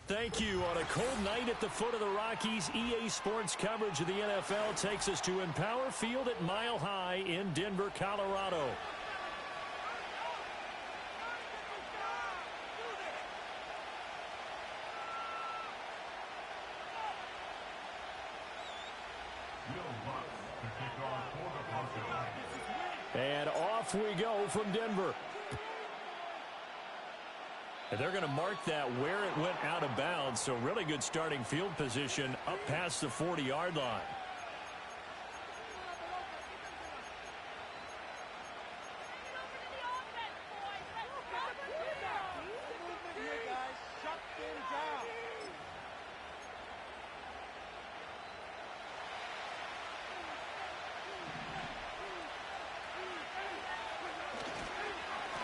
Thank you. On a cold night at the foot of the Rockies, EA Sports coverage of the NFL takes us to Empower Field at Mile High in Denver, Colorado. And off we go from Denver. And they're going to mark that where it went out of bounds. So really good starting field position up past the 40-yard line.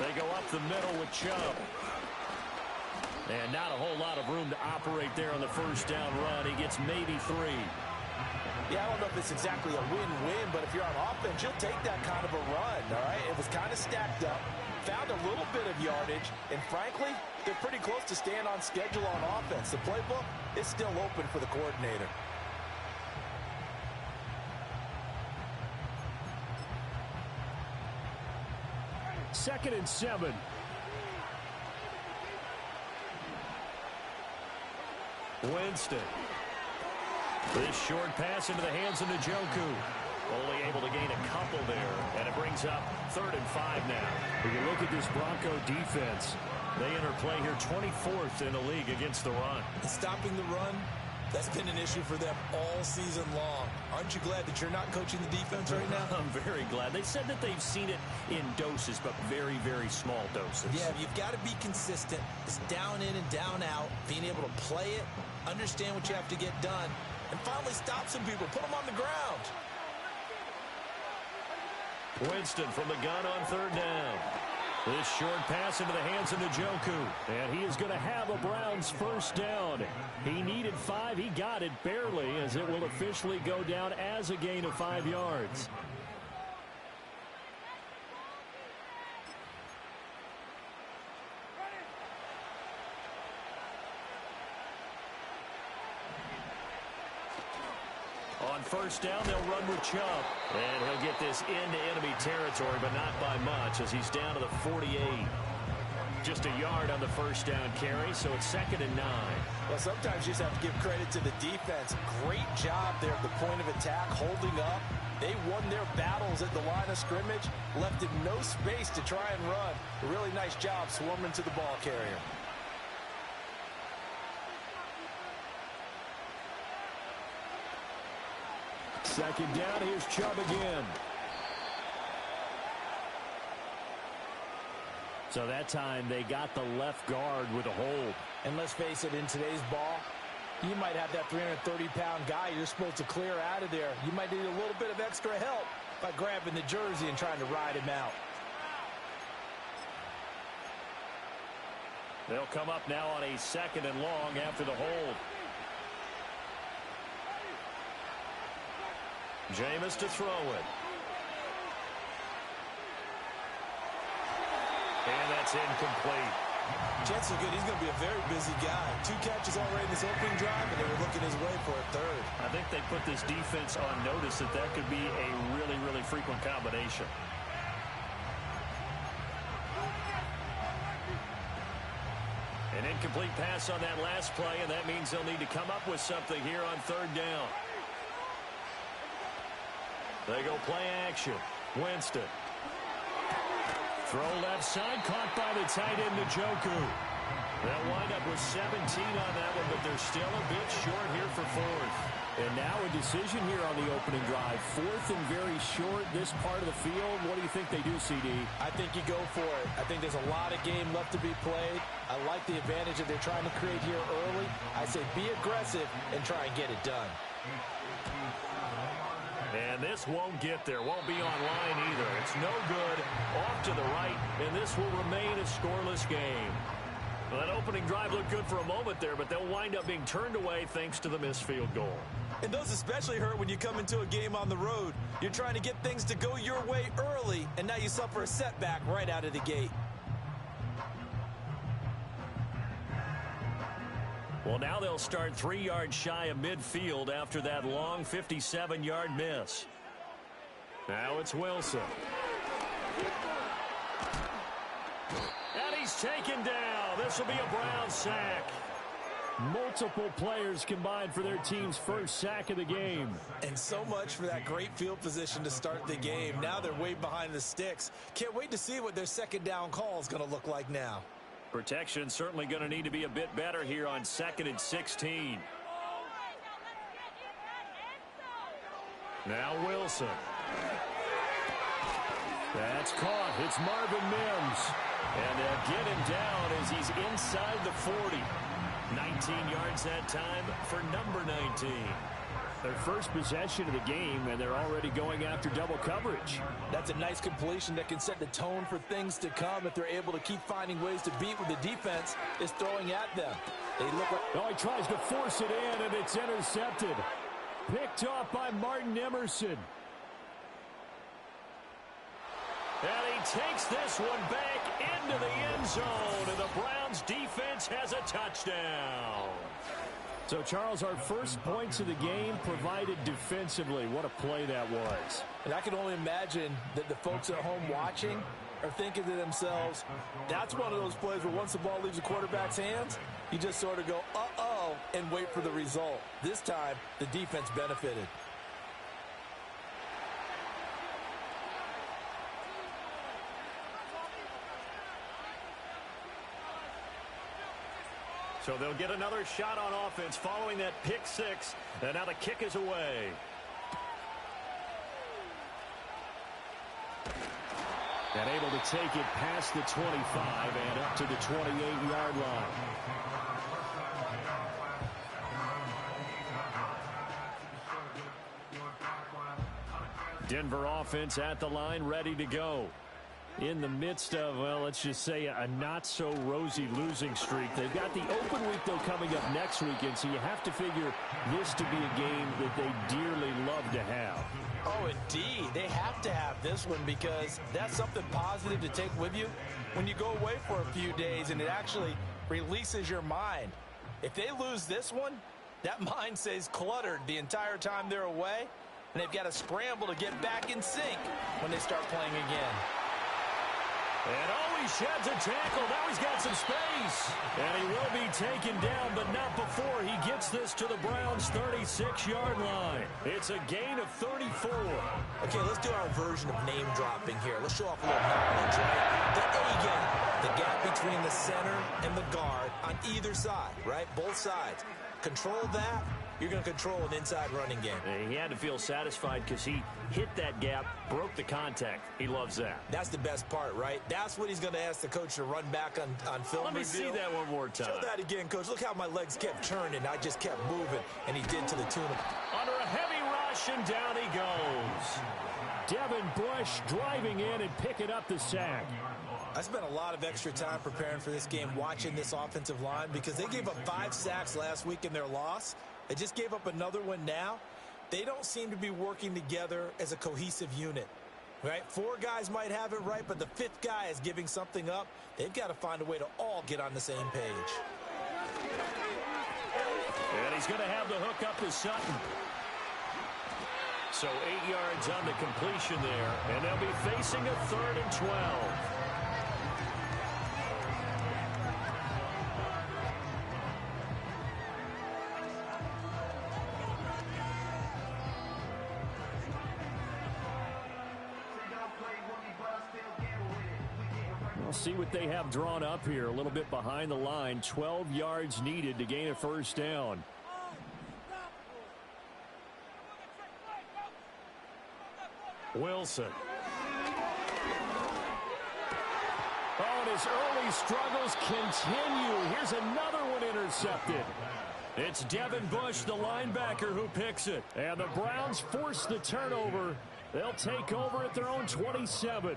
They go up the middle with Chubb. And not a whole lot of room to operate there on the first down run. He gets maybe 3. Yeah, I don't know if it's exactly a win-win, but if you're on offense, you'll take that kind of a run, all right? It was kind of stacked up, found a little bit of yardage, and frankly, they're pretty close to staying on schedule on offense. The playbook is still open for the coordinator. Second and 7. Winston. This short pass into the hands of Njoku. Only able to gain a couple there, and it brings up 3rd and 5 now. When you look at this Bronco defense, they enter play here 24th in the league against the run. Stopping the run, that's been an issue for them all season long. Aren't you glad that you're not coaching the defense right now? I'm very glad. They said that they've seen it in doses, but very, very small doses. Yeah, you've got to be consistent. It's down in and down out, being able to play it, understand what you have to get done, and finally stop some people, put them on the ground. Winston from the gun on 3rd down. This short pass into the hands of Njoku. And he is going to have a Browns first down. He needed 5. He got it barely, as it will officially go down as a gain of 5 yards. On first down, they'll run with Chubb. And he'll get this into enemy territory, but not by much, as he's down to the 48. Just a yard on the first down carry, so it's 2nd and 9. Well, sometimes you just have to give credit to the defense. Great job there at the point of attack, holding up. They won their battles at the line of scrimmage, left him no space to try and run. A really nice job swarming to the ball carrier. Second down, here's Chubb again. So that time they got the left guard with a hold. And let's face it, in today's ball, you might have that 330-pound guy you're supposed to clear out of there. You might need a little bit of extra help by grabbing the jersey and trying to ride him out. They'll come up now on a 2nd and long after the hold. Jameis to throw it. And that's incomplete. Jets are good. He's going to be a very busy guy. 2 catches already in this opening drive, and they were looking his way for a 3rd. I think they put this defense on notice that that could be a really, really frequent combination. An incomplete pass on that last play, and that means they'll need to come up with something here on 3rd down. They go play action. Winston. Throw left side, caught by the tight end, Njoku. They'll wind up with 17 on that one, but they're still a bit short here for 4th. And now a decision here on the opening drive. 4th and very short, this part of the field. What do you think they do, CD? I think you go for it. I think there's a lot of game left to be played. I like the advantage that they're trying to create here early. I say be aggressive and try and get it done. And this won't get there. Won't be online either. It's no good. Off to the right, and this will remain a scoreless game. Well, that opening drive looked good for a moment there, but they'll wind up being turned away thanks to the missed field goal. And those especially hurt when you come into a game on the road. You're trying to get things to go your way early, and now you suffer a setback right out of the gate. Well, now they'll start 3 yards shy of midfield after that long 57-yard miss. Now it's Wilson. And he's taken down. This will be a Brown sack. Multiple players combined for their team's first sack of the game. And so much for that great field position to start the game. Now they're way behind the sticks. Can't wait to see what their second down call is going to look like now. Protection certainly going to need to be a bit better here on 2nd and 16. Now Wilson. That's caught. It's Marvin Mims. And they'll get him down as he's inside the 40. 19 yards that time for number 19. Their first possession of the game, and they're already going after double coverage. That's a nice completion that can set the tone for things to come if they're able to keep finding ways to beat what the defense is throwing at them. They look like... Oh, he tries to force it in, and it's intercepted. Picked off by Martin Emerson. And he takes this one back into the end zone, and the Browns defense has a touchdown. So, Charles, our first points of the game provided defensively. What a play that was. And I can only imagine that the folks at home watching are thinking to themselves, that's one of those plays where once the ball leaves the quarterback's hands, you just sort of go, uh-oh, and wait for the result. This time, the defense benefited. So they'll get another shot on offense following that pick six. And now the kick is away. And able to take it past the 25 and up to the 28-yard line. Denver offense at the line, ready to go. In the midst of, well, let's just say a not-so-rosy losing streak. They've got the open week, though, coming up next weekend, so you have to figure this to be a game that they dearly love to have. Oh, indeed. They have to have this one because that's something positive to take with you when you go away for a few days, and it actually releases your mind. If they lose this one, that mind stays cluttered the entire time they're away, and they've got to scramble to get back in sync when they start playing again. And oh, he sheds a tackle. Now he's got some space. And he will be taken down, but not before he gets this to the Browns' 36-yard line. It's a gain of 34. Okay, let's do our version of name dropping here. Let's show off a little knowledge, right? The A gap, the gap between the center and the guard on either side, right? Both sides. Control that. You're going to control an inside running game. He had to feel satisfied because he hit that gap, broke the contact. He loves that. That's the best part, right? That's what he's going to ask the coach to run back on film. Let me see that one more time. Show that again, Coach. Look how my legs kept turning. I just kept moving, and he did to the tune of... Under a heavy rush, and down he goes. Devin Bush driving in and picking up the sack. I spent a lot of extra time preparing for this game, watching this offensive line, because they gave up 5 sacks last week in their loss. They just gave up another one now. They don't seem to be working together as a cohesive unit, right? 4 guys might have it right, but the 5th guy is giving something up. They've got to find a way to all get on the same page. And he's going to have the hook up to Sutton. So 8 yards on the completion there, and they'll be facing a 3rd and 12. We'll see what they have drawn up here. A little bit behind the line. 12 yards needed to gain a first down. Wilson. Oh, and his early struggles continue. Here's another one intercepted. It's Devin Bush, the linebacker, who picks it. And the Browns force the turnover. They'll take over at their own 27.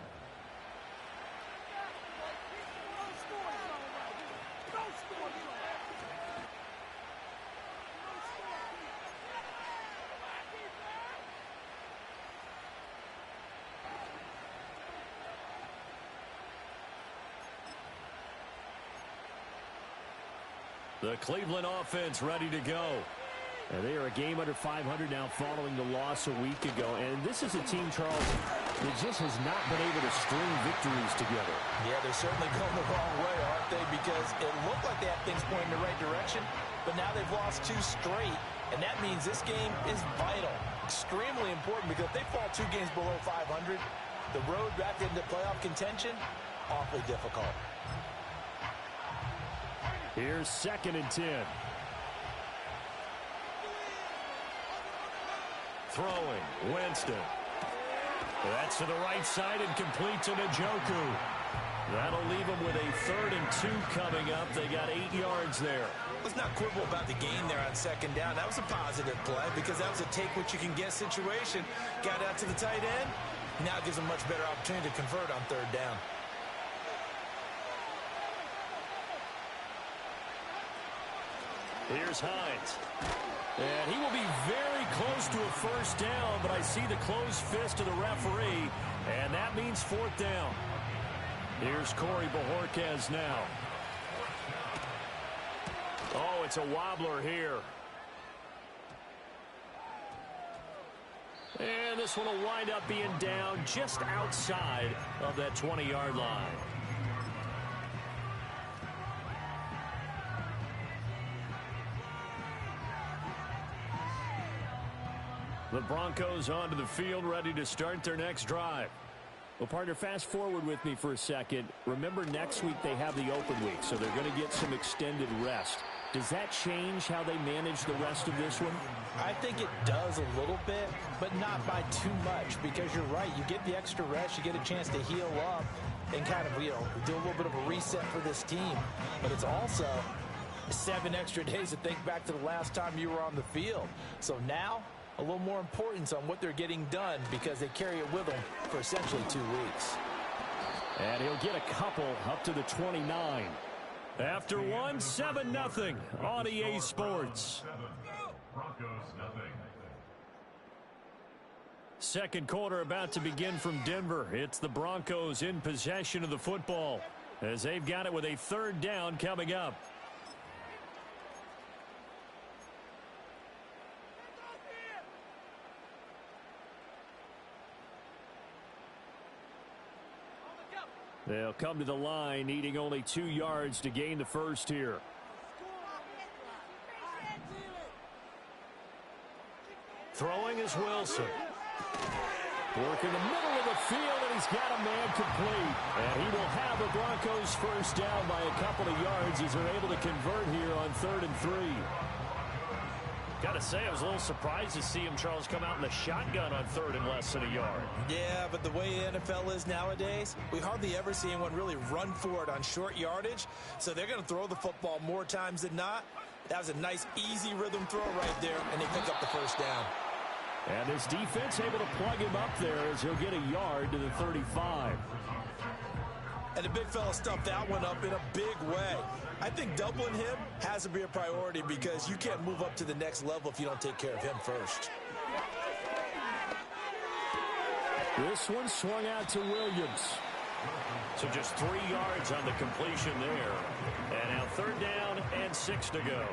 The Cleveland offense ready to go. And they are a game under 500 now following the loss a week ago. And this is a team, Charles, that just has not been able to string victories together. Yeah, they're certainly going the wrong way, aren't they? Because it looked like they had things pointing in the right direction, but now they've lost 2 straight, and that means this game is vital, extremely important, because if they fall 2 games below 500, the road back into playoff contention, awfully difficult. Here's 2nd and 10. Throwing, Winston. That's to the right side and complete to Njoku. That'll leave them with a 3rd and 2 coming up. They got 8 yards there. Let's not quibble about the gain there on 2nd down. That was a positive play because that was a take-what-you-can-get situation. Got out to the tight end. Now it gives them a much better opportunity to convert on 3rd down. Here's Hines. And he will be very close to a 1st down, but I see the closed fist of the referee, and that means 4th down. Here's Corey Bojorquez now. Oh, it's a wobbler here. And this one will wind up being down just outside of that 20-yard line. The Broncos onto the field, ready to start their next drive. Well, partner, fast forward with me for a second. Remember, next week they have the open week, so they're going to get some extended rest. Does that change how they manage the rest of this one? I think it does a little bit, but not by too much, because you're right. You get the extra rest, you get a chance to heal up and kind of, do a little bit of a reset for this team. But it's also 7 extra days to think back to the last time you were on the field. So now, a little more importance on what they're getting done because they carry it with them for essentially 2 weeks. And he'll get a couple up to the 29. After 1, 7-0 on EA Sports. Second quarter about to begin from Denver. It's the Broncos in possession of the football as they've got it with a 3rd down coming up. They'll come to the line, needing only 2 yards to gain the 1st here. Throwing is Wilson. Working the middle of the field, and he's got a man complete. And he will have the Broncos 1st down by a couple of yards as they're able to convert here on 3rd and 3. Got to say, I was a little surprised to see him, Charles, come out in the shotgun on 3rd and less than a yard. Yeah, but the way the NFL is nowadays, we hardly ever see anyone really run for it on short yardage. So they're going to throw the football more times than not. That was a nice, easy rhythm throw right there, and they pick up the 1st down. And this defense able to plug him up there as he'll get a yard to the 35. And the big fella stuffed that one up in a big way. I think doubling him has to be a priority because you can't move up to the next level if you don't take care of him first. This one swung out to Williams. So just 3 yards on the completion there. And now 3rd down and 6 to go.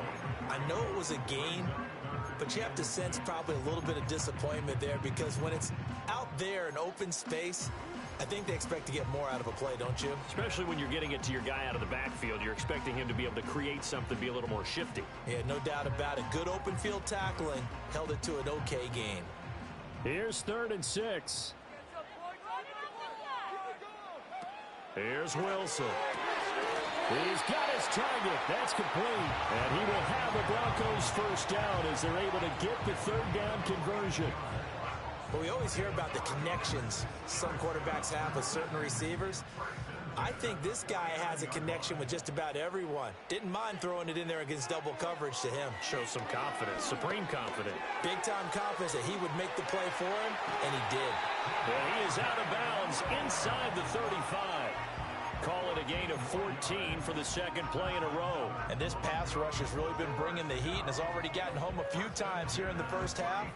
I know it was a gain, but you have to sense probably a little bit of disappointment there because when it's out there in open space, I think they expect to get more out of a play, don't you? Especially when you're getting it to your guy out of the backfield. You're expecting him to be able to create something, be a little more shifty. Yeah, no doubt about it. Good open field tackling held it to an okay gain. Here's 3rd and 6. Here's Wilson. He's got his target. That's complete. And he will have the Broncos 1st down as they're able to get the 3rd down conversion. But we always hear about the connections some quarterbacks have with certain receivers. I think this guy has a connection with just about everyone. Didn't mind throwing it in there against double coverage to him. Shows some confidence, supreme confidence. Big-time confidence that he would make the play for him, and he did. And he is out of bounds inside the 35. Call it a gain of 14 for the 2nd play in a row. And this pass rush has really been bringing the heat and has already gotten home a few times here in the 1st half.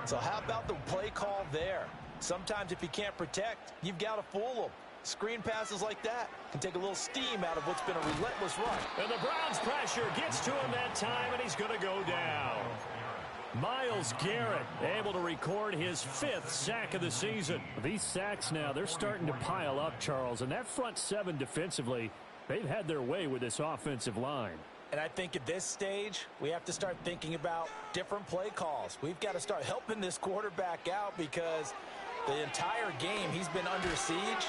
So how about the play call there? Sometimes if you can't protect, you've got to fool them. Screen passes like that can take a little steam out of what's been a relentless run. And the Browns' pressure gets to him that time, and he's going to go down. Myles Garrett able to record his 5th sack of the season. These sacks now, they're starting to pile up, Charles. And that front 7 defensively, they've had their way with this offensive line. And I think at this stage, we have to start thinking about different play calls. We've got to start helping this quarterback out because the entire game he's been under siege.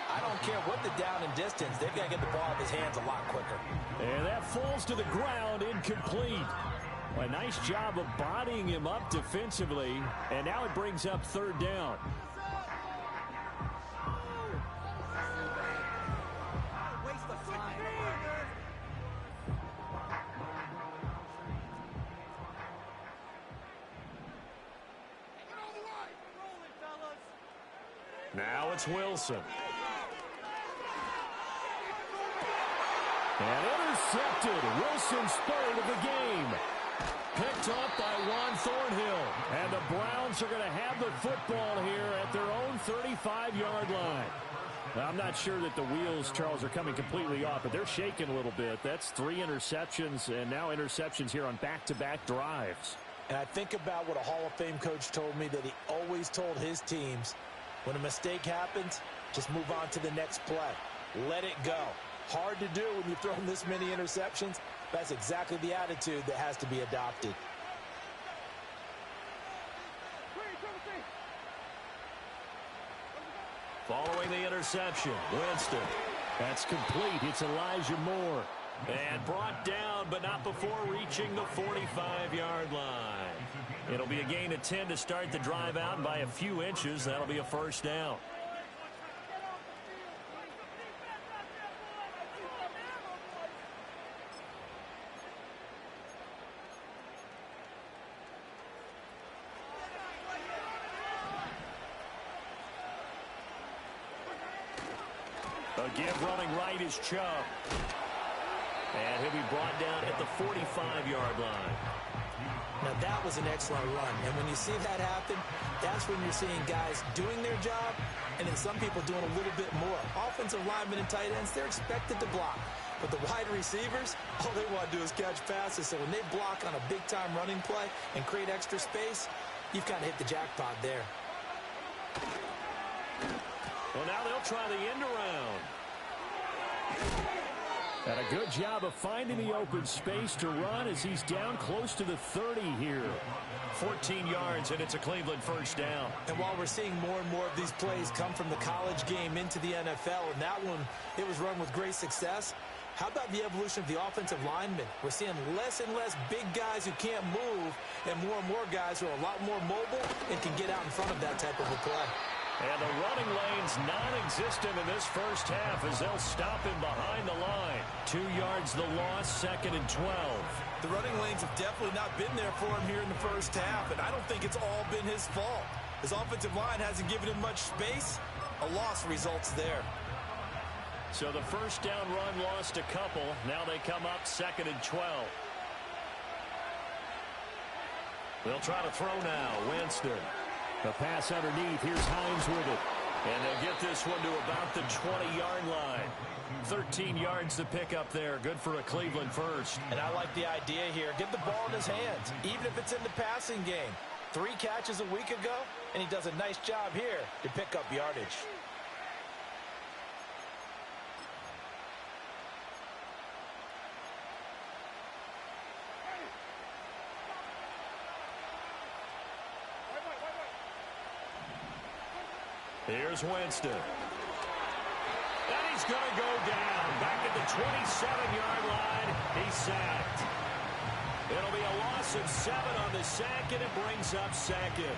I don't care what the down and distance. They've got to get the ball out of his hands a lot quicker. And that falls to the ground, incomplete. A nice job of bodying him up defensively, and now it brings up 3rd down. Now it's Wilson. And intercepted. Wilson's 3rd of the game. Picked up by Juan Thornhill. And the Browns are going to have the football here at their own 35-yard line. Now, I'm not sure that the wheels, Charles, are coming completely off, but they're shaking a little bit. That's 3 interceptions, and now interceptions here on back-to-back drives. And I think about what a Hall of Fame coach told me that he always told his teams, when a mistake happens, just move on to the next play. Let it go. Hard to do when you've thrown this many interceptions. That's exactly the attitude that has to be adopted. Following the interception, Winston. That's complete. It's Elijah Moore. And brought down, but not before reaching the 45-yard line. It'll be a gain of 10 to start the drive out, and by a few inches, that'll be a 1st down. A give running right is Chubb. And he'll be brought down at the 45-yard line. Now, that was an excellent run. And when you see that happen, that's when you're seeing guys doing their job and then some people doing a little bit more. Offensive linemen and tight ends, they're expected to block. But the wide receivers, all they want to do is catch passes. So when they block on a big-time running play and create extra space, you've kind of hit the jackpot there. Well, now they'll try the end around. And a good job of finding the open space to run as he's down close to the 30 here. 14 yards, and it's a Cleveland 1st down. And while we're seeing more and more of these plays come from the college game into the NFL, and that one, it was run with great success, how about the evolution of the offensive linemen? We're seeing less and less big guys who can't move and more guys who are a lot more mobile and can get out in front of that type of a play. And the running lane's non-existent in this 1st half as they'll stop him behind the line. 2 yards the loss, 2nd and 12. The running lanes have definitely not been there for him here in the 1st half, and I don't think it's all been his fault. His offensive line hasn't given him much space. A loss results there. So the 1st down run lost a couple. Now they come up 2nd and 12. They'll try to throw now. Winston. The pass underneath. Here's Hines with it. And they'll get this one to about the 20-yard line. 13 yards to pick up there. Good for a Cleveland 1st. And I like the idea here. Get the ball in his hands, even if it's in the passing game. 3 catches a week ago, and he does a nice job here to pick up yardage. Here's Winston. And he's going to go down. Back at the 27-yard line. He's sacked. It'll be a loss of 7 on the sack, and it brings up 2nd.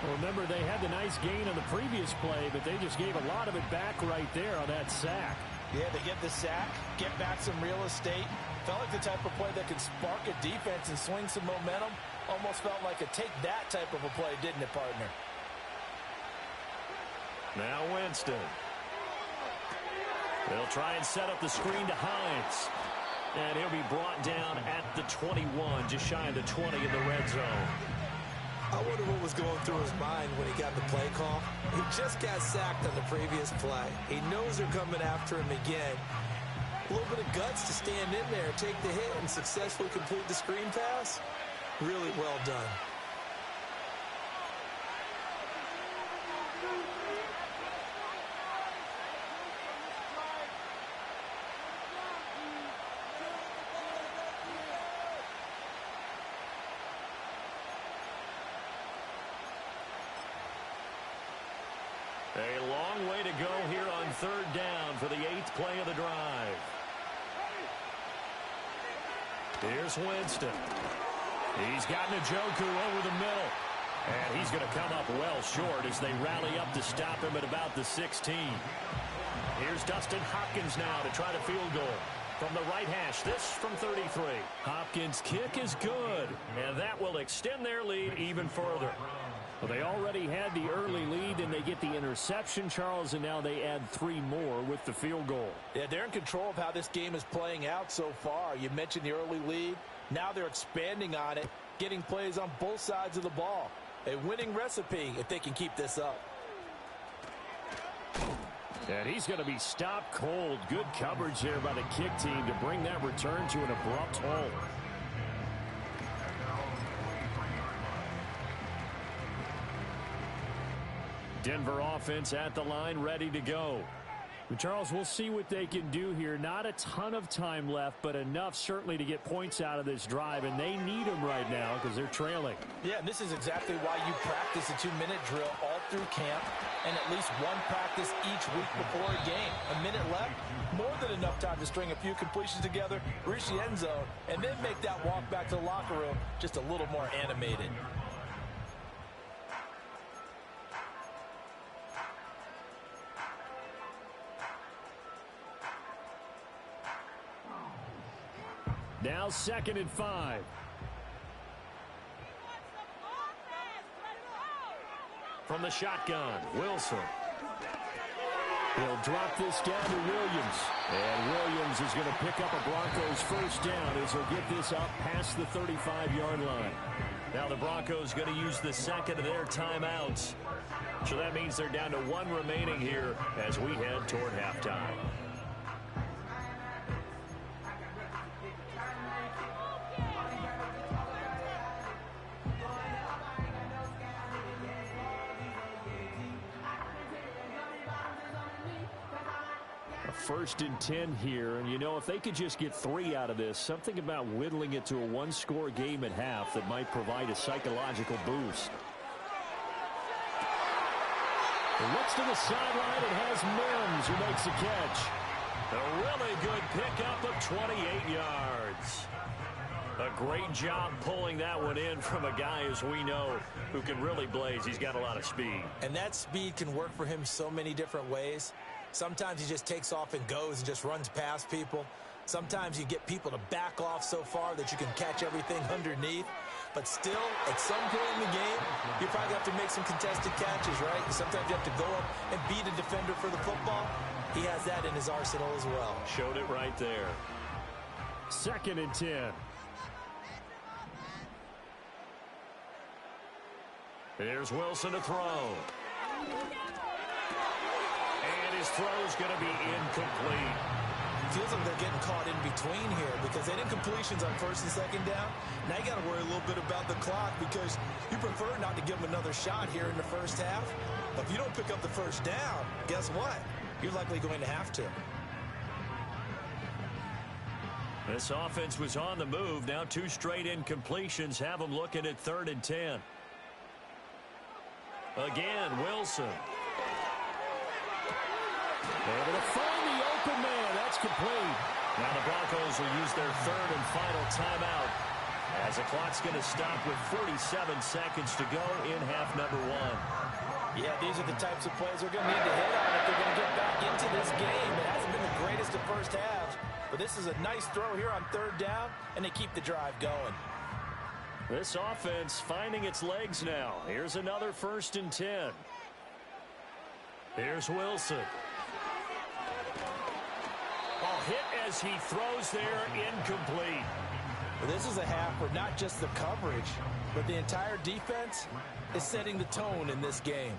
Well, remember, they had the nice gain on the previous play, but they just gave a lot of it back right there on that sack. Yeah, they get the sack, get back some real estate. Felt like the type of play that could spark a defense and swing some momentum. Almost felt like a take-that type of a play, didn't it, partner? Now Winston. They'll try and set up the screen to Hines. And he'll be brought down at the 21, just shy of the 20 in the red zone. I wonder what was going through his mind when he got the play call. He just got sacked on the previous play. He knows they're coming after him again. A little bit of guts to stand in there, take the hit, and successfully complete the screen pass. Really well done. A long way to go here on third down for the 8th play of the drive. Here's Winston. He's got Njoku over the middle. And he's going to come up well short as they rally up to stop him at about the 16. Here's Dustin Hopkins now to try the field goal. From the right hash, this from 33. Hopkins' kick is good, and that will extend their lead even further. Well, they already had the early lead, and they get the interception, Charles, and now they add 3 more with the field goal. Yeah, they're in control of how this game is playing out so far. You mentioned the early lead. Now they're expanding on it, getting plays on both sides of the ball. A winning recipe if they can keep this up. And he's going to be stopped cold. Good coverage there by the kick team to bring that return to an abrupt halt. Denver offense at the line, ready to go. And Charles, we'll see what they can do here. Not a ton of time left, but enough certainly to get points out of this drive, and they need them right now because they're trailing. Yeah, and this is exactly why you practice a 2-minute drill all through camp and at least one practice each week before a game. A minute left, more than enough time to string a few completions together, reach the end zone, and then make that walk back to the locker room just a little more animated. Now 2nd and 5. From the shotgun, Wilson. He'll drop this down to Williams. And Williams is going to pick up a Broncos first down as he'll get this up past the 35-yard line. Now the Broncos going to use the second of their timeouts. So that means they're down to 1 remaining here as we head toward halftime. First and 10 here, and you know, if they could just get 3 out of this, something about whittling it to a 1-score game at half that might provide a psychological boost. It looks to the sideline. It has Mims who makes the catch. A really good pickup of 28 yards. A great job pulling that one in from a guy, as we know, who can really blaze. He's got a lot of speed. And that speed can work for him so many different ways. Sometimes he just takes off and goes and just runs past people. Sometimes you get people to back off so far that you can catch everything underneath. But still, at some point in the game, you probably have to make some contested catches, right? Sometimes you have to go up and beat a defender for the football. He has that in his arsenal as well. Showed it right there. 2nd and 10. Here's Wilson to throw. And his throw's going to be incomplete. Feels like they're getting caught in between here because they didn't completions on 1st and 2nd down. Now you got to worry a little bit about the clock because you prefer not to give them another shot here in the first half. But if you don't pick up the first down, guess what? You're likely going to have to. This offense was on the move. Now 2 straight incompletions have them looking at 3rd and 10. Again, Wilson. Able to find the open man. That's complete. Now the Broncos will use their 3rd and final timeout as the clock's going to stop with 47 seconds to go in half number 1. Yeah, these are the types of plays they're going to need to hit on if they're going to get back into this game. It hasn't been the greatest of first halves, but this is a nice throw here on 3rd down, and they keep the drive going. This offense finding its legs now. Here's another 1st and 10. Here's Wilson. Hit as he throws there, incomplete. This is a half where not just the coverage, but the entire defense is setting the tone in this game.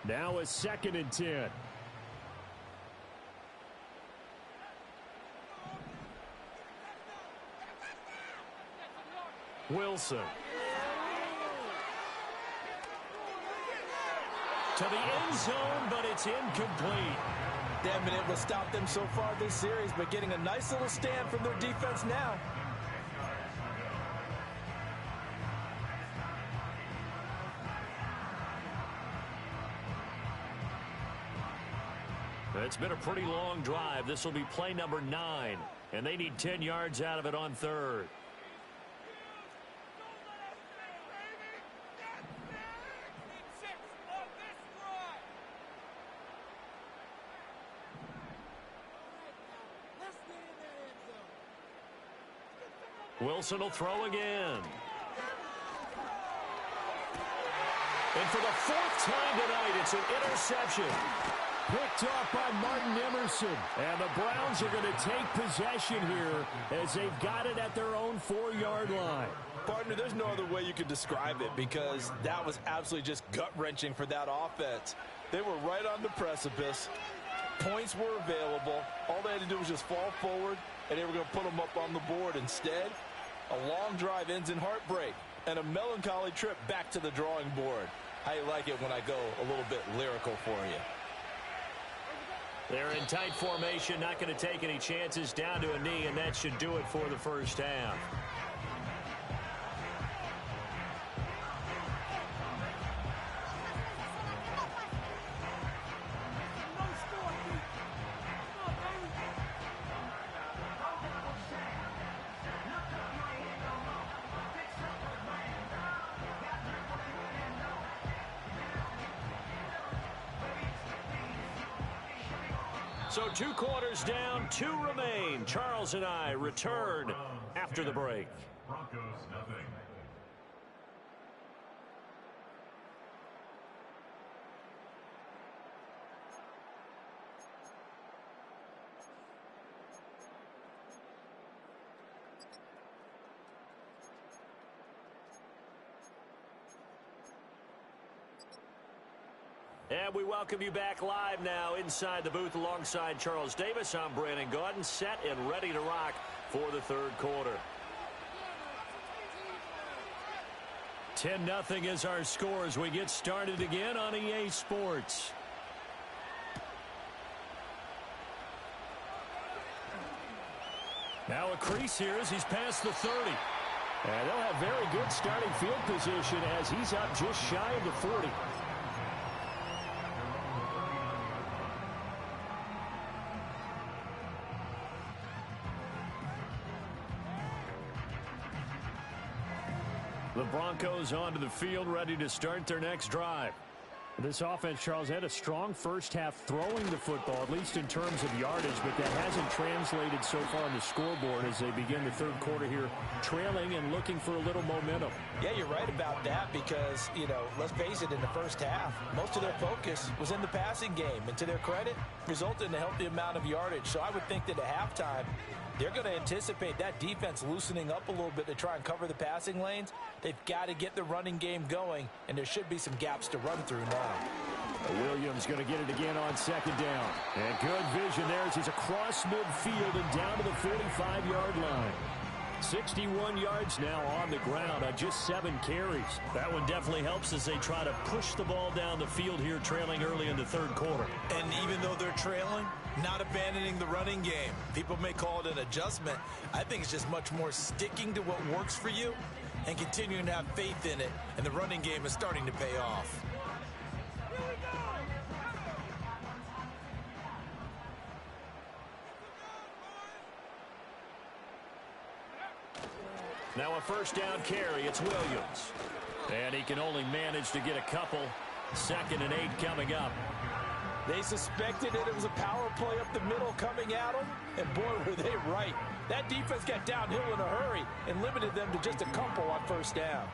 Now a 2nd and 10. Wilson. To the end zone, but it's incomplete. They haven't been able to stop them so far this series, but getting a nice little stand from their defense now. It's been a pretty long drive. This will be play number 9, and they need 10 yards out of it on 3rd. Wilson will throw again. And for the 4th time tonight, it's an interception. Picked off by Martin Emerson. And the Browns are going to take possession here as they've got it at their own 4-yard line. Partner, there's no other way you could describe it because that was absolutely just gut-wrenching for that offense. They were right on the precipice. Points were available. All they had to do was just fall forward, and they were going to put them up on the board. Instead, a long drive ends in heartbreak and a melancholy trip back to the drawing board. How you like it when I go a little bit lyrical for you? They're in tight formation, not going to take any chances, down to a knee, and that should do it for the first half. So 2 quarters down, 2 remain. Charles and I return after the break. Broncos nothing. And we welcome you back live now inside the booth alongside Charles Davis. I'm Brandon Gaudin, set and ready to rock for the 3rd quarter. 10-0 is our score as we get started again on EA Sports. Now a crease here as he's past the 30. And they'll have very good starting field position as he's up just shy of the 40. The Broncos onto the field, ready to start their next drive. This offense, Charles, had a strong first half throwing the football, at least in terms of yardage, but that hasn't translated so far on the scoreboard as they begin the 3rd quarter here, trailing and looking for a little momentum. Yeah, you're right about that because, let's face it, in the first half, most of their focus was in the passing game, and to their credit, resulted in a healthy amount of yardage. So I would think that at halftime, they're going to anticipate that defense loosening up a little bit to try and cover the passing lanes. They've got to get the running game going, and there should be some gaps to run through now. Williams going to get it again on 2nd down. And good vision there as he's across midfield and down to the 45-yard line. 61 yards now on the ground on just 7 carries. That one definitely helps as they try to push the ball down the field here, trailing early in the 3rd quarter. And even though they're trailing, not abandoning the running game. People may call it an adjustment. I think it's just much more sticking to what works for you and continuing to have faith in it. And the running game is starting to pay off. Now a 1st down carry. It's Williams. And he can only manage to get a couple. 2nd and 8 coming up. They suspected it was a power play up the middle coming at them, and boy, were they right. That defense got downhill in a hurry and limited them to just a couple on 1st down.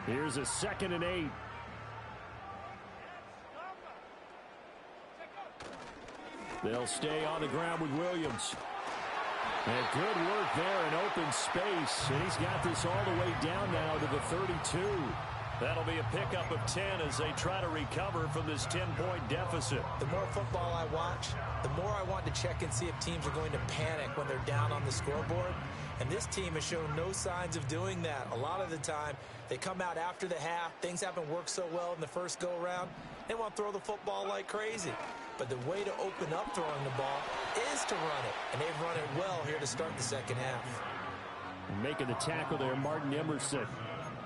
Here's a 2nd and 8. They'll stay on the ground with Williams. And good work there in open space. And he's got this all the way down now to the 32. That'll be a pickup of 10 as they try to recover from this 10-point deficit. The more football I watch, the more I want to check and see if teams are going to panic when they're down on the scoreboard. And this team has shown no signs of doing that. A lot of the time, they come out after the half. Things haven't worked so well in the first go-around. They want to throw the football like crazy. But the way to open up throwing the ball is to run it. And they've run it well here to start the second half. Making the tackle there, Martin Emerson.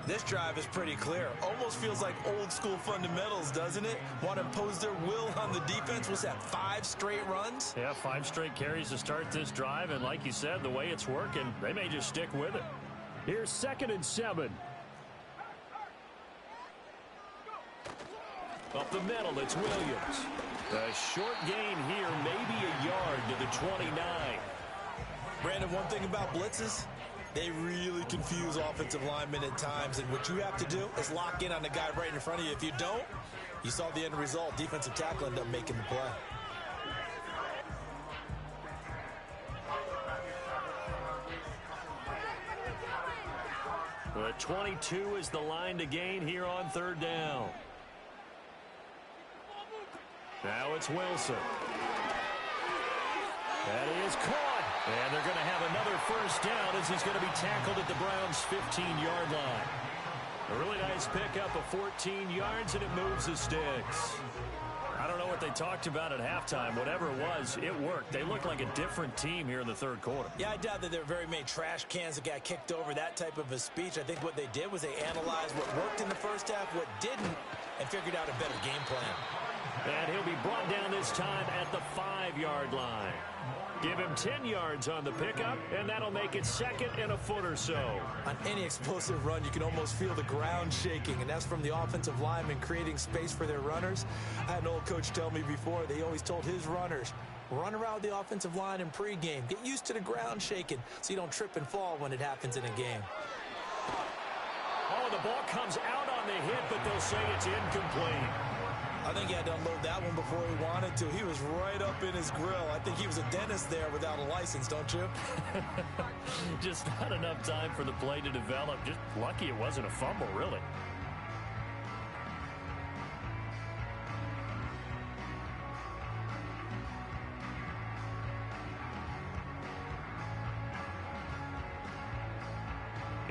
This drive is pretty clear. Almost feels like old school fundamentals, doesn't it? Want to impose their will on the defense. Was that 5 straight runs? Yeah, 5 straight carries to start this drive. And like you said, the way it's working, they may just stick with it. Here's 2nd and 7. Up the middle, it's Williams. A short gain here, maybe a yard to the 29. Brandon, one thing about blitzes, they really confuse offensive linemen at times, and what you have to do is lock in on the guy right in front of you. If you don't, you saw the end result. Defensive tackle ended up making the play. The 22 is the line to gain here on 3rd down. Now it's Wilson. That is caught. And they're going to have another first down as he's going to be tackled at the Browns' 15-yard line. A really nice pickup of 14 yards, and it moves the sticks. I don't know what they talked about at halftime. Whatever it was, it worked. They looked like a different team here in the 3rd quarter. Yeah, I doubt that there were very many trash cans that got kicked over, that type of a speech. I think what they did was they analyzed what worked in the first half, what didn't, and figured out a better game plan. And he'll be brought down this time at the 5-yard line. Give him 10 yards on the pickup, and that'll make it 2nd and a foot or so. On any explosive run, you can almost feel the ground shaking, and that's from the offensive linemen creating space for their runners. I had an old coach tell me before, they always told his runners, run around the offensive line in pregame. Get used to the ground shaking so you don't trip and fall when it happens in a game. Oh, the ball comes out on the hit, but they'll say it's incomplete. I think he had to unload that one before he wanted to. He was right up in his grill. I think he was a dentist there without a license, don't you? Just not enough time for the play to develop. Just lucky it wasn't a fumble, really.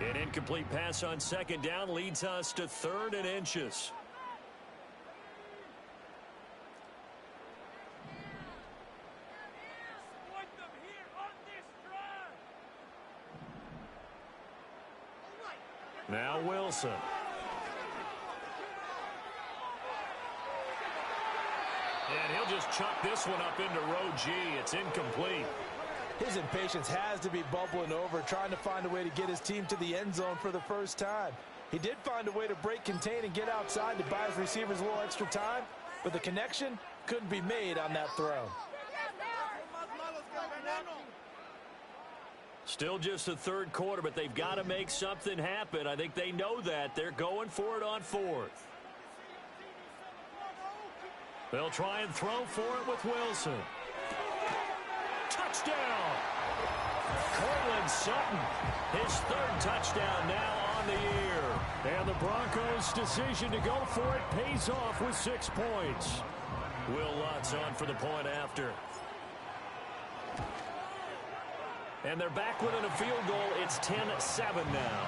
An incomplete pass on 2nd down leads us to 3rd and inches. Now Wilson. And he'll just chuck this one up into row G. It's incomplete. His impatience has to be bubbling over, trying to find a way to get his team to the end zone for the first time. He did find a way to break, contain, and get outside to buy his receivers a little extra time, but the connection couldn't be made on that throw. Still just the 3rd quarter, but they've got to make something happen. I think they know that. They're going for it on 4th. They'll try and throw for it with Wilson. Touchdown! Cortland Sutton, his 3rd touchdown now on the year. And the Broncos' decision to go for it pays off with 6 points. Will Lutz on for the point after. And they're back within a field goal. It's 10-7 now.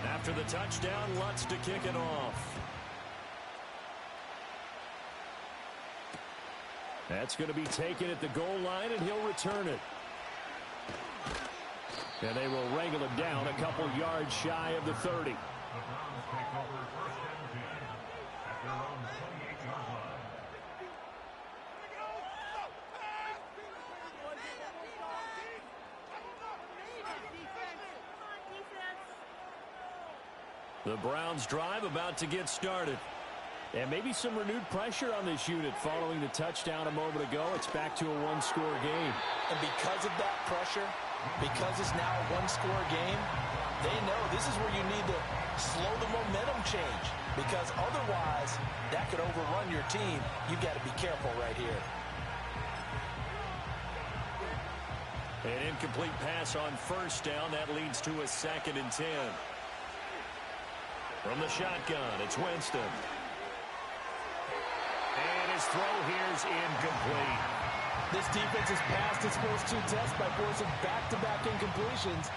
After the touchdown, Lutz to kick it off. That's going to be taken at the goal line, and he'll return it. And they will wrangle him down a couple yards shy of the 30. The Browns drive about to get started. And maybe some renewed pressure on this unit following the touchdown a moment ago. It's back to a one-score game. And because of that pressure, because it's now a one-score game, they know this is where you need to slow the momentum change, because otherwise that could overrun your team. You've got to be careful right here. An incomplete pass on first down. That leads to a 2nd and 10. From the shotgun, it's Winston. And his throw here's incomplete. This defense has passed its first 2 tests by forcing back-to-back incompletions.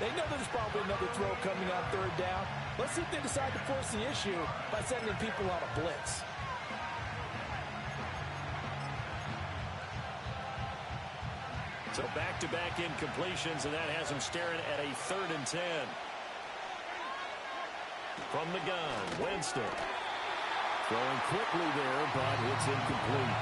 They know there's probably another throw coming on 3rd down. Let's see if they decide to force the issue by sending people on a blitz. So back-to-back incompletions, and that has him staring at a 3rd and 10. From the gun, Winston. Throwing quickly there, but it's incomplete.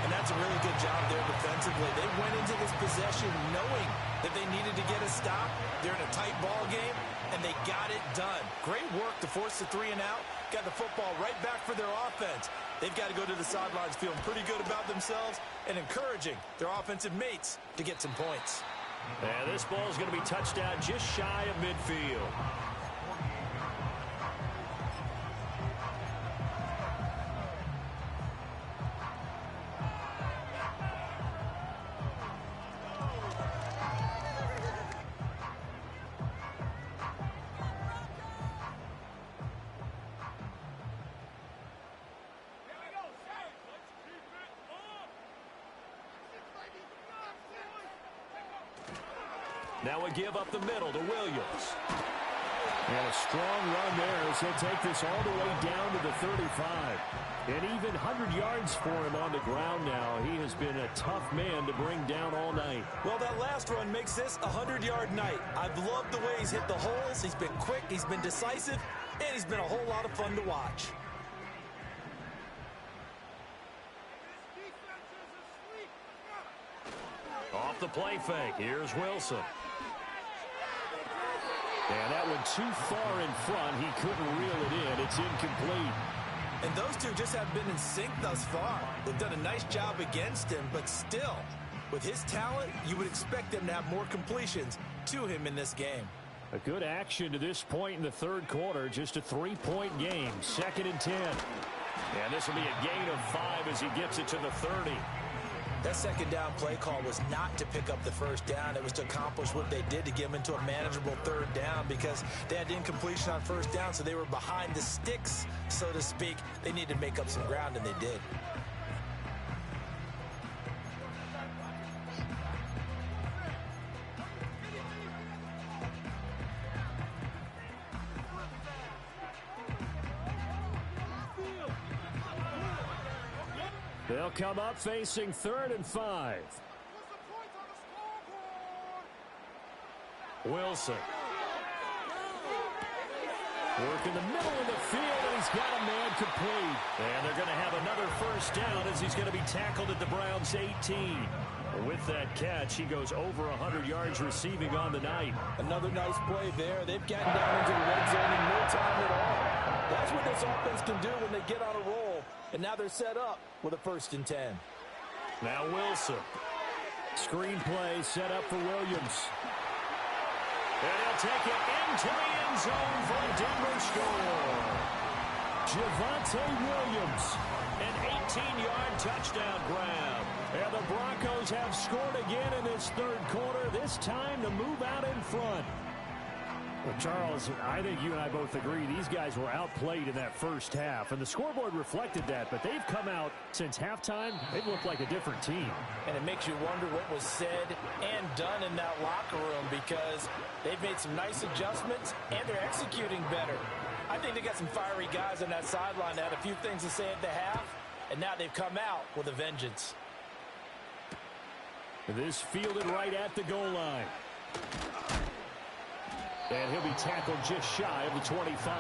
And that's a really good job there defensively. They went into this possession knowing that they needed to get a stop. They're in a tight ball game, and they got it done. Great work to force the 3 and out. Got the football right back for their offense. They've got to go to the sidelines feeling pretty good about themselves and encouraging their offensive mates to get some points. And this ball is going to be touched down just shy of midfield. Now we give up the middle to Williams. And a strong run there as he'll take this all the way down to the 35. And even 100 yards for him on the ground now. He has been a tough man to bring down all night. Well, that last run makes this a 100-yard night. I've loved the way he's hit the holes. He's been quick, he's been decisive, and he's been a whole lot of fun to watch. Off the play fake, here's Wilson. And that one too far in front. He couldn't reel it in. It's incomplete. And those two just have been in sync thus far. They've done a nice job against him, but still, with his talent, you would expect them to have more completions to him in this game. A good action to this point in the 3rd quarter. Just a 3-point game. 2nd and 10. And this will be a gain of 5 as he gets it to the 30. That 2nd down play call was not to pick up the 1st down. It was to accomplish what they did to get them into a manageable 3rd down, because they had incompletion on 1st down, so they were behind the sticks, so to speak. They needed to make up some ground, and they did. They'll come up facing 3rd and 5. Wilson. Work in the middle of the field, and he's got a man complete. And they're going to have another 1st down as he's going to be tackled at the Browns' 18. With that catch, he goes over 100 yards receiving on the night. Another nice play there. They've gotten down into the red zone in no time at all. That's what this offense can do when they get on a roll. And now they're set up with a 1st and 10. Now Wilson. Screen play set up for Williams. And he'll take it into the end zone for a Denver score. Javonte Williams. An 18-yard touchdown grab. And the Broncos have scored again in this 3rd quarter, this time to move out in front. Well, Charles, I think you and I both agree these guys were outplayed in that 1st half, and the scoreboard reflected that, but they've come out since halftime. They've looked like a different team. And it makes you wonder what was said and done in that locker room, because they've made some nice adjustments, and they're executing better. I think they got some fiery guys on that sideline that had a few things to say at the half, and now they've come out with a vengeance. This fielded right at the goal line. And he'll be tackled just shy of the 25.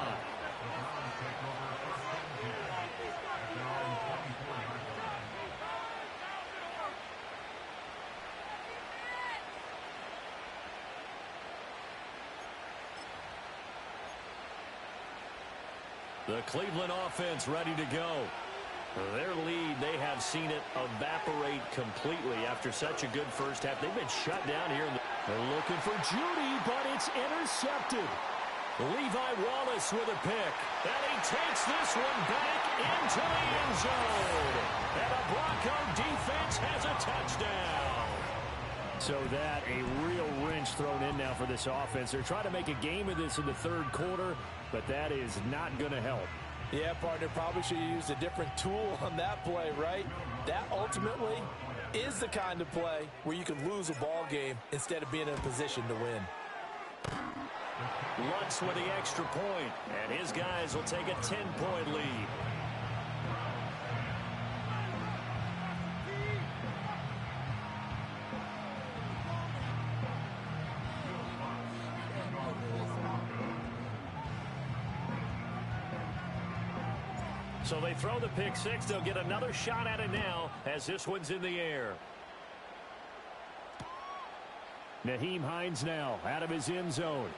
The Cleveland offense ready to go. Their lead, they have seen it evaporate completely after such a good first half. They've been shut down here. They're looking for Judy, but it's intercepted. Levi Wallace with a pick. And he takes this one back into the end zone. And the Bronco defense has a touchdown. So that, a real wrench thrown in now for this offense. They're trying to make a game of this in the third quarter, but that is not going to help. Yeah, partner, probably should have used a different tool on that play, right? That ultimately is the kind of play where you can lose a ball game instead of being in a position to win. Lutz with the extra point, and his guys will take a 10-point lead. So they throw the pick six. They'll get another shot at it now as this one's in the air. Nyheim Hines now out of his end zone.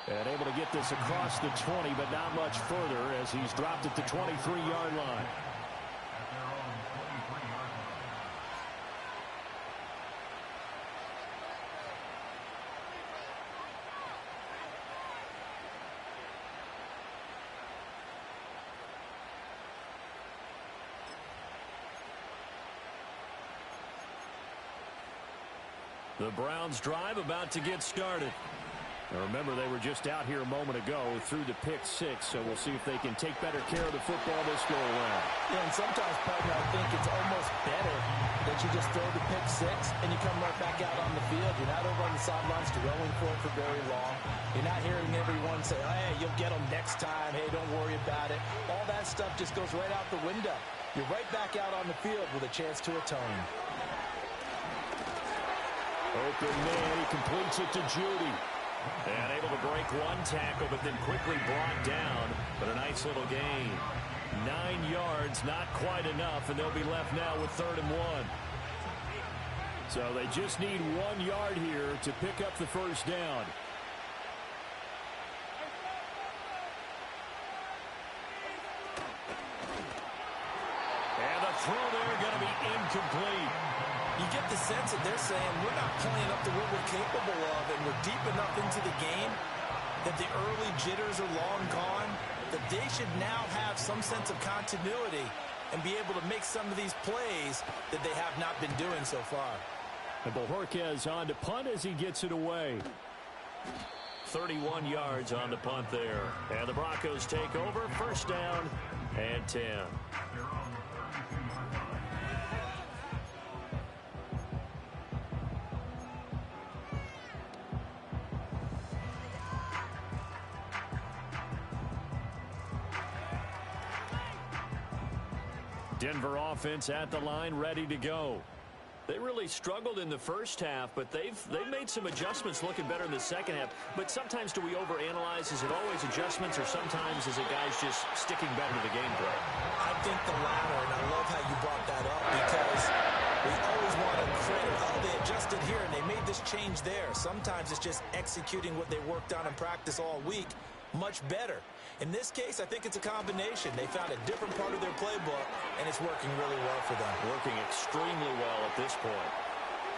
And able to get this across the 20, but not much further as he's dropped at the 23-yard line. The Browns drive about to get started. Now remember, they were just out here a moment ago through the pick six, so we'll see if they can take better care of the football this go around. Yeah, and sometimes, partner, I think it's almost better that you just throw the pick six and you come right back out on the field. You're not over on the sidelines dwelling for it for very long. You're not hearing everyone say, oh, hey, you'll get them next time. Hey, don't worry about it. All that stuff just goes right out the window. You're right back out on the field with a chance to atone. Open man, he completes it to Judy. And able to break one tackle, but then quickly brought down. But a nice little gain. 9 yards, not quite enough, and they'll be left now with 3rd and 1. So they just need 1 yard here to pick up the first down. And the throw there going to be incomplete. You get the sense that they're saying we're not playing up to what we're capable of, and we're deep enough into the game that the early jitters are long gone, that they should now have some sense of continuity and be able to make some of these plays that they have not been doing so far. And Bojorquez on to punt as he gets it away. 31 yards on the punt there. And the Broncos take over, first down and 10. Denver offense at the line, ready to go. They really struggled in the first half, but they've made some adjustments looking better in the second half. But sometimes do we overanalyze? Is it always adjustments, or sometimes is it guys just sticking better to the game plan? I think the latter, and I love how you brought that up, because we always want to credit, oh, they adjusted here and they made this change there. Sometimes it's just executing what they worked on in practice all week much better. In this case, I think it's a combination. They found a different part of their playbook, and it's working really well for them. Working extremely well at this point.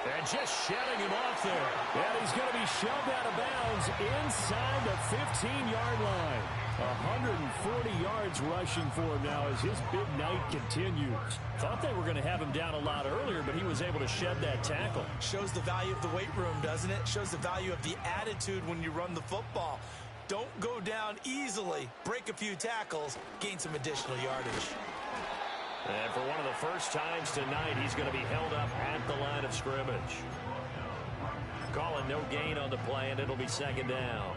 And just shedding him off there. And he's going to be shoved out of bounds inside the 15-yard line. 140 yards rushing for him now as his big night continues. Thought they were going to have him down a lot earlier, but he was able to shed that tackle. Shows the value of the weight room, doesn't it? Shows the value of the attitude when you run the football. Don't go down easily. Break a few tackles. Gain some additional yardage. And for one of the first times tonight, he's going to be held up at the line of scrimmage. Calling no gain on the play, and it'll be second down.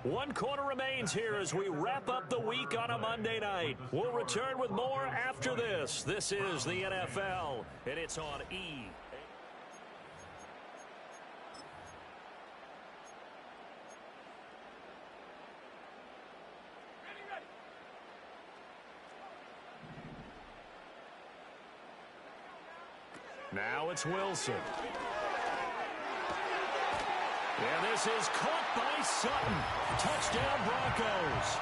One quarter remains here as we wrap up the week on a Monday night. We'll return with more after this. This is the NFL, and it's on E! Now it's Wilson. And this is caught by Sutton. Touchdown, Broncos.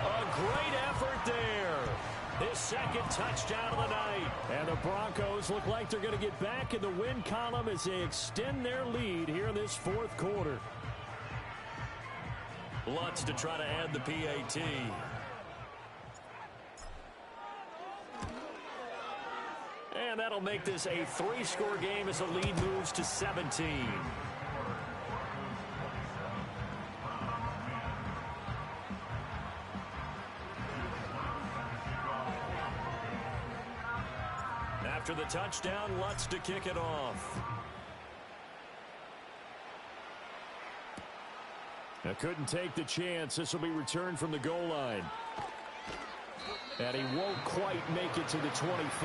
A great effort there. His second touchdown of the night. And the Broncos look like they're going to get back in the win column as they extend their lead here in this fourth quarter. Lutz to try to add the PAT. And that'll make this a 3-score game as the lead moves to 17. After the touchdown, Lutz to kick it off. Now couldn't take the chance. This will be returned from the goal line. And he won't quite make it to the 25.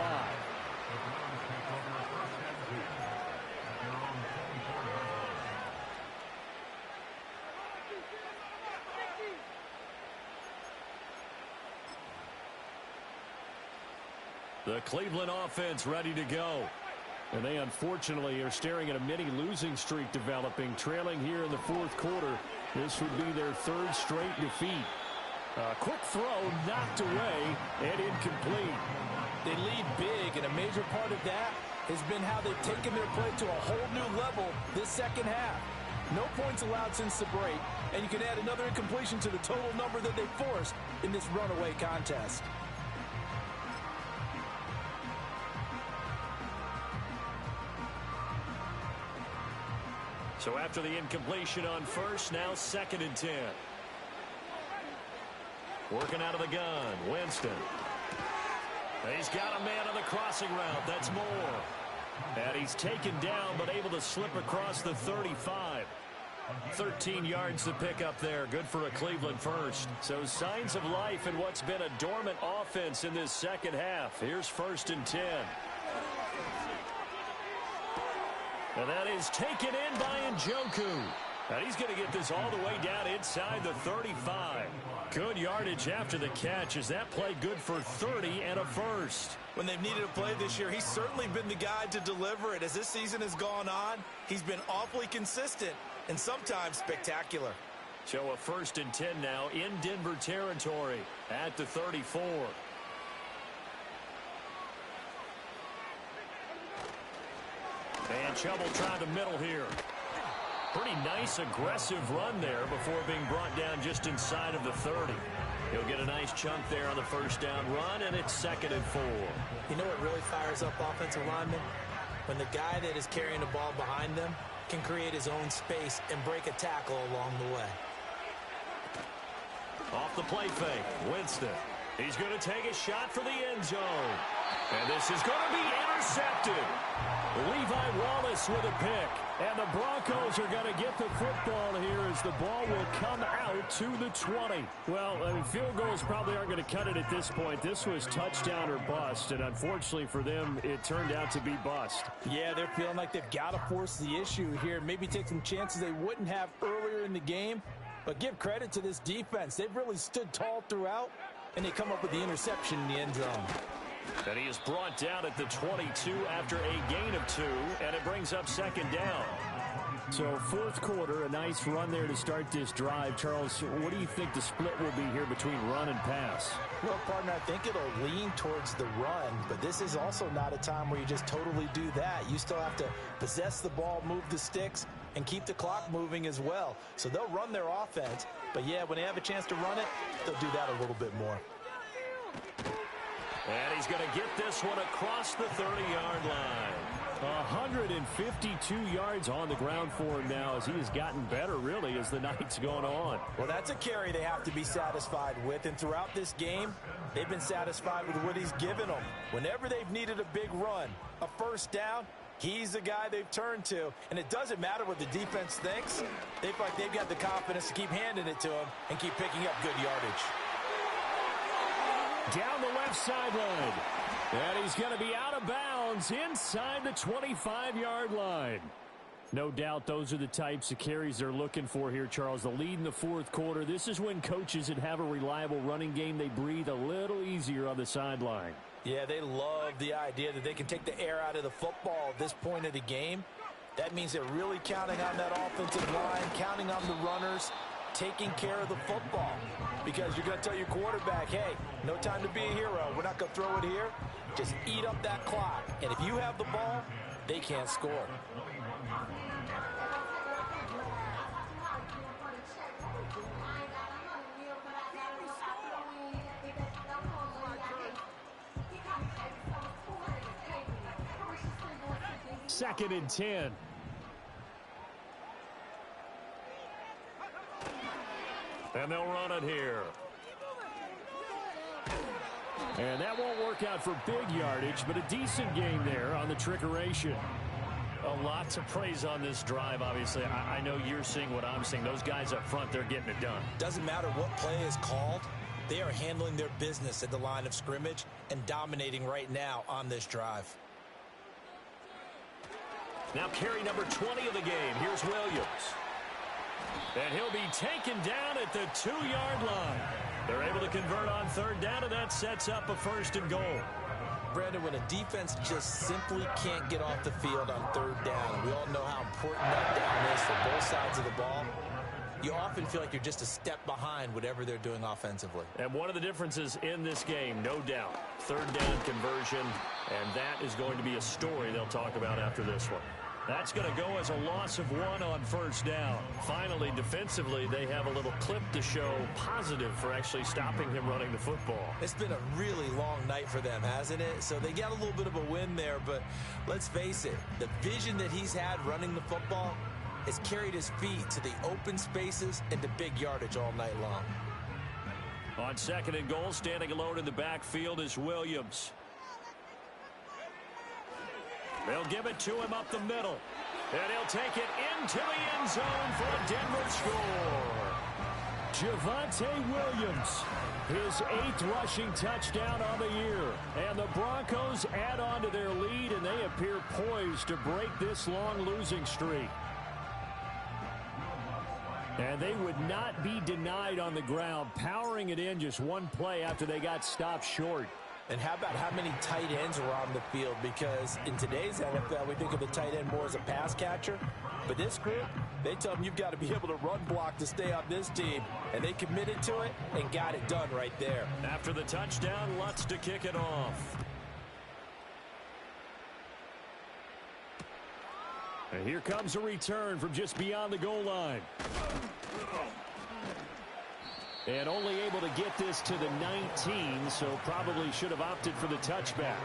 The Cleveland offense ready to go. And they unfortunately are staring at a mini losing streak developing, trailing here in the fourth quarter. This would be their third straight defeat. A quick throw knocked away and incomplete. They lead big, and a major part of that has been how they've taken their play to a whole new level this second half. No points allowed since the break, and you can add another incompletion to the total number that they forced in this runaway contest. So after the incompletion on first, now 2nd and 10. Working out of the gun, Winston. He's got a man on the crossing route. That's Moore. And he's taken down, but able to slip across the 35. 13 yards to pick up there. Good for a Cleveland first. So signs of life in what's been a dormant offense in this second half. Here's 1st and 10. And that is taken in by Njoku. And he's going to get this all the way down inside the 35. Good yardage after the catch. Is that play good for 30 and a first? When they've needed a play this year, he's certainly been the guy to deliver it. As this season has gone on, he's been awfully consistent and sometimes spectacular. So a 1st and 10 now in Denver territory at the 34. And Chubb will try the middle here. Pretty nice aggressive run there before being brought down just inside of the 30. He'll get a nice chunk there on the first down run, and it's 2nd and 4. You know what really fires up offensive linemen? When the guy that is carrying the ball behind them can create his own space and break a tackle along the way. Off the play fake, Winston. He's going to take a shot for the end zone. And this is going to be intercepted. Levi Wallace with a pick. And the Broncos are going to get the football here as the ball will come out to the 20. Well, I mean, field goals probably aren't going to cut it at this point. This was touchdown or bust, and unfortunately for them, it turned out to be bust. Yeah, they're feeling like they've got to force the issue here. Maybe take some chances they wouldn't have earlier in the game. But give credit to this defense. They've really stood tall throughout, and they come up with the interception in the end zone. And he is brought down at the 22 after a gain of 2, and it brings up 2nd down. So fourth quarter, a nice run there to start this drive. Charles, what do you think the split will be here between run and pass? Well, partner, I think it'll lean towards the run, but this is also not a time where you just totally do that. You still have to possess the ball, move the sticks, and keep the clock moving as well. So they'll run their offense, but yeah, when they have a chance to run it, they'll do that a little bit more. And he's going to get this one across the 30-yard line. 152 yards on the ground for him now as he has gotten better, really, as the night's gone on. Well, that's a carry they have to be satisfied with, and throughout this game, they've been satisfied with what he's given them. Whenever they've needed a big run, a first down, he's the guy they've turned to, and it doesn't matter what the defense thinks. They feel like they've got the confidence to keep handing it to him and keep picking up good yardage. Down the left sideline. And he's going to be out of bounds inside the 25-yard line. No doubt those are the types of carries they're looking for here, Charles. The lead in the fourth quarter. This is when coaches that have a reliable running game, they breathe a little easier on the sideline. Yeah, they love the idea that they can take the air out of the football at this point of the game. That means they're really counting on that offensive line, counting on the runners, taking care of the football. Because you're going to tell your quarterback, hey, no time to be a hero. We're not going to throw it here. Just eat up that clock. And if you have the ball, they can't score. Second and 10. And they'll run it here. And that won't work out for big yardage, but a decent game there on the trickeration. A lot to praise on this drive, obviously. I know you're seeing what I'm seeing. Those guys up front, they're getting it done. Doesn't matter what play is called. They are handling their business at the line of scrimmage and dominating right now on this drive. Now carry number 20 of the game. Here's Williams. And he'll be taken down at the 2-yard line. They're able to convert on third down, and that sets up a first and goal. Brandon, when a defense just simply can't get off the field on third down, and we all know how important that down is for both sides of the ball, you often feel like you're just a step behind whatever they're doing offensively. And one of the differences in this game, no doubt, third down conversion, and that is going to be a story they'll talk about after this one. That's going to go as a loss of 1 on first down. Finally, defensively, they have a little clip to show positive for actually stopping him running the football. It's been a really long night for them, hasn't it? So they got a little bit of a win there, but let's face it, the vision that he's had running the football has carried his feet to the open spaces and to big yardage all night long. On second and goal, standing alone in the backfield is Williams. They'll give it to him up the middle. And he'll take it into the end zone for a Denver score. Javonte Williams, his 8th rushing touchdown on the year. And the Broncos add on to their lead, and they appear poised to break this long losing streak. And they would not be denied on the ground, powering it in just one play after they got stopped short. And how about how many tight ends were on the field? Because in today's NFL, we think of the tight end more as a pass catcher. But this group, they tell them you've got to be able to run block to stay on this team. And they committed to it and got it done right there. After the touchdown, Lutz to kick it off. And here comes a return from just beyond the goal line. And only able to get this to the 19, so probably should have opted for the touchback.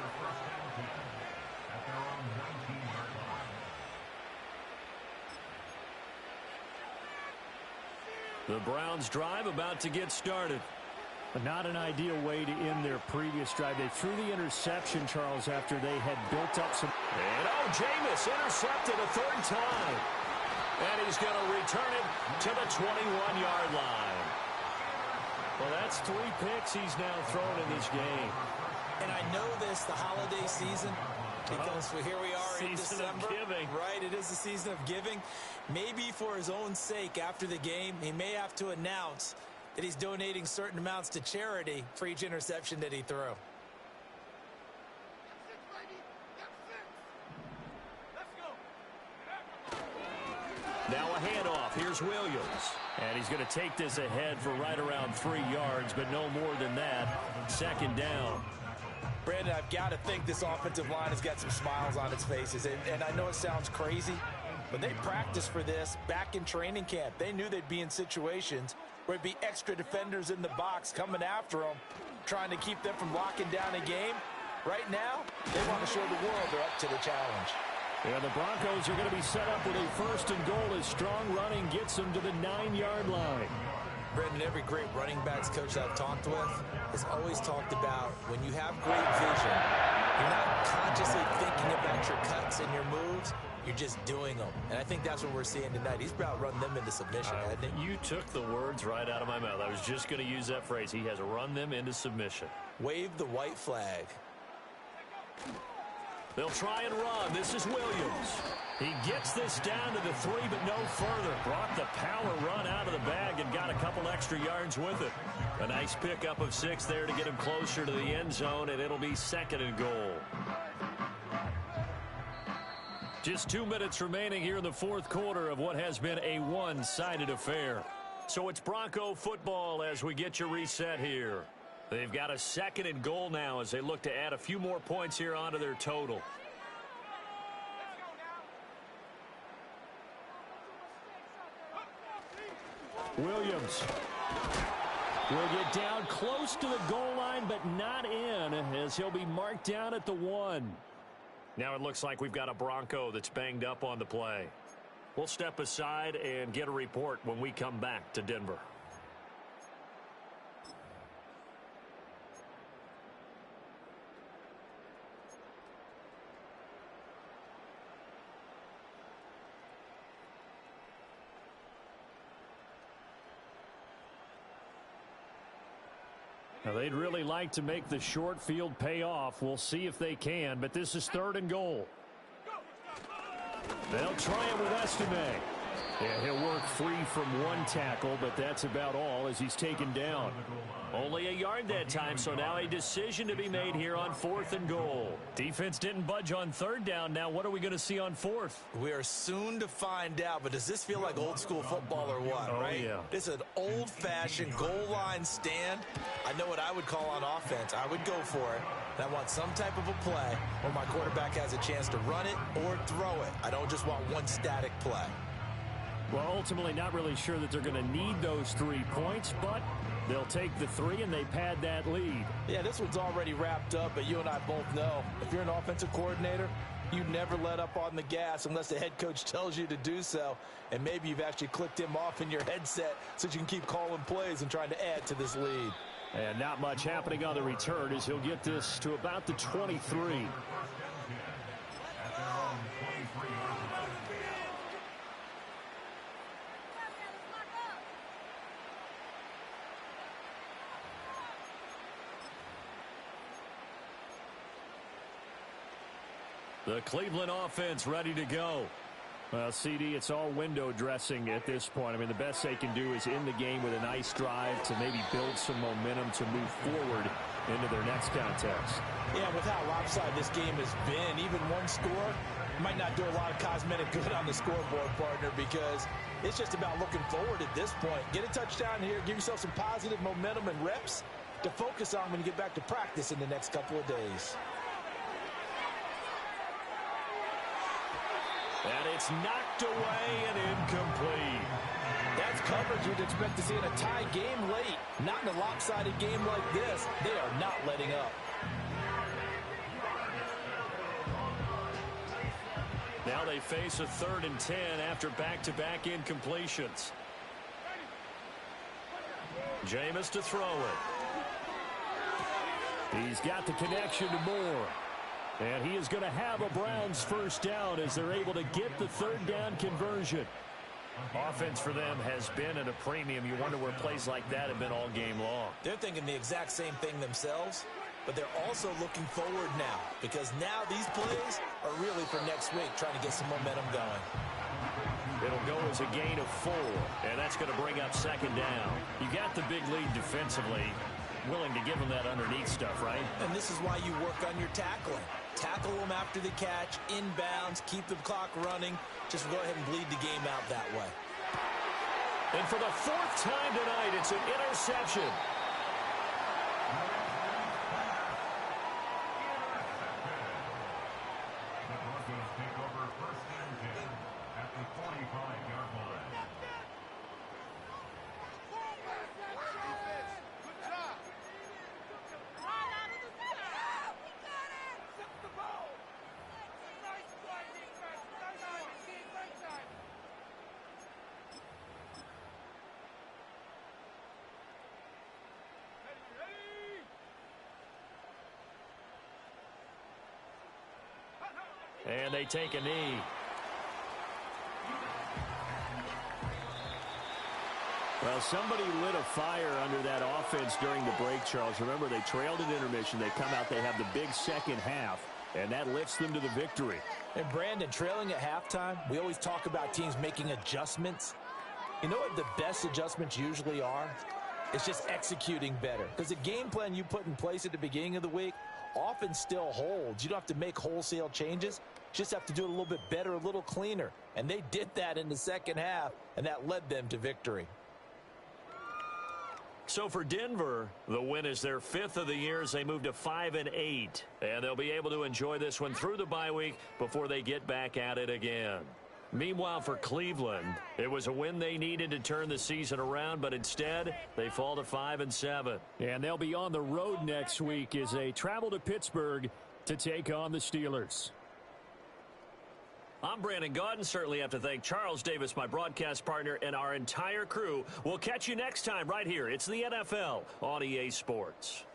The Browns drive about to get started. Not an ideal way to end their previous drive. They threw the interception, Charles, after they had built up some... And Jameis intercepted a third time. And he's going to return it to the 21-yard line. Well, that's 3 picks he's now thrown in this game. And I know this, the holiday season, because here we are in December. Season of giving. Right, it is the season of giving. Maybe for his own sake after the game, he may have to announce that he's donating certain amounts to charity for each interception that he threw. Now a handoff. Here's Williams. And he's going to take this ahead for right around 3 yards, but no more than that. Second down. Brandon, I've got to think this offensive line has got some smiles on its faces. And I know it sounds crazy, but they practiced for this back in training camp. They knew they'd be in situations where it'd be extra defenders in the box coming after them, trying to keep them from locking down a game. Right now, they want to show the world they're up to the challenge. Yeah, the Broncos are going to be set up with a first and goal as strong running gets them to the 9-yard line. Brendan, every great running backs coach I've talked with has always talked about when you have great vision, you're not consciously thinking about your cuts and your moves, you're just doing them. And I think that's what we're seeing tonight. He's about run them into submission, hasn't he? You took the words right out of my mouth. I was just going to use that phrase. He has run them into submission. Wave the white flag. They'll try and run. This is Williams. He gets this down to the 3, but no further. Brought the power run out of the bag and got a couple extra yards with it. A nice pickup of 6 there to get him closer to the end zone, and it'll be second and goal. Just 2 minutes remaining here in the fourth quarter of what has been a one-sided affair. So it's Bronco football as we get you reset here. They've got a 2nd and goal now as they look to add a few more points here onto their total. Williams will get down close to the goal line, but not in, as he'll be marked down at the 1. Now it looks like we've got a Bronco that's banged up on the play. We'll step aside and get a report when we come back to Denver. Now, they'd really like to make the short field pay off. We'll see if they can, but this is 3rd and goal. They'll try it with Estime. Yeah, he'll work free from 1 tackle, but that's about all as he's taken down. Only a yard that time, so now a decision to be made here on 4th and goal. Defense didn't budge on 3rd down. Now what are we going to see on 4th? We are soon to find out, but does this feel like old school football or what, right? Yeah. It's an old-fashioned goal line stand. I know what I would call on offense. I would go for it. And I want some type of a play where my quarterback has a chance to run it or throw it. I don't just want one static play. Well, ultimately not really sure that they're going to need those 3 points, but they'll take the 3 and they pad that lead. Yeah, this one's already wrapped up, but you and I both know if you're an offensive coordinator, you never let up on the gas unless the head coach tells you to do so. And maybe you've actually clicked him off in your headset so you can keep calling plays and trying to add to this lead. And not much happening on the return as he'll get this to about the 23. The Cleveland offense ready to go. Well, CD, it's all window dressing at this point. I mean, the best they can do is end the game with a nice drive to maybe build some momentum to move forward into their next contest. Yeah, with how lopsided this game has been, even one score might not do a lot of cosmetic good on the scoreboard, partner, because it's just about looking forward at this point. Get a touchdown here, give yourself some positive momentum and reps to focus on when you get back to practice in the next couple of days. And it's knocked away and incomplete. That's coverage you'd expect to see in a tie game late. Not in a lopsided game like this. They are not letting up. Now they face a 3rd and 10 after back-to-back incompletions. Jameis to throw it. He's got the connection to Moore. And he is going to have a Browns first down as they're able to get the 3rd down conversion. Offense for them has been at a premium. You wonder where plays like that have been all game long. They're thinking the exact same thing themselves, but they're also looking forward now because now these plays are really for next week, trying to get some momentum going. It'll go as a gain of 4, and that's going to bring up 2nd down. You got the big lead defensively, willing to give them that underneath stuff, right? And this is why you work on your tackling. Tackle them after the catch, inbounds, keep the clock running. Just go ahead and bleed the game out that way. And for the 4th time tonight, it's an interception. And they take a knee. Well, somebody lit a fire under that offense during the break, Charles. Remember, they trailed at intermission. They come out, they have the big second half, and that lifts them to the victory. And, Brandon, trailing at halftime, we always talk about teams making adjustments. You know what the best adjustments usually are? It's just executing better. Because the game plan you put in place at the beginning of the week often still holds. You don't have to make wholesale changes. Just have to do it a little bit better, a little cleaner. And they did that in the second half, and that led them to victory. So for Denver, the win is their 5th of the year as they move to 5-8. And they'll be able to enjoy this one through the bye week before they get back at it again. Meanwhile, for Cleveland, it was a win they needed to turn the season around, but instead, they fall to 5-7. And they'll be on the road next week as they travel to Pittsburgh to take on the Steelers. I'm Brandon Gaudin. Certainly have to thank Charles Davis, my broadcast partner, and our entire crew. We'll catch you next time right here. It's the NFL on EA Sports.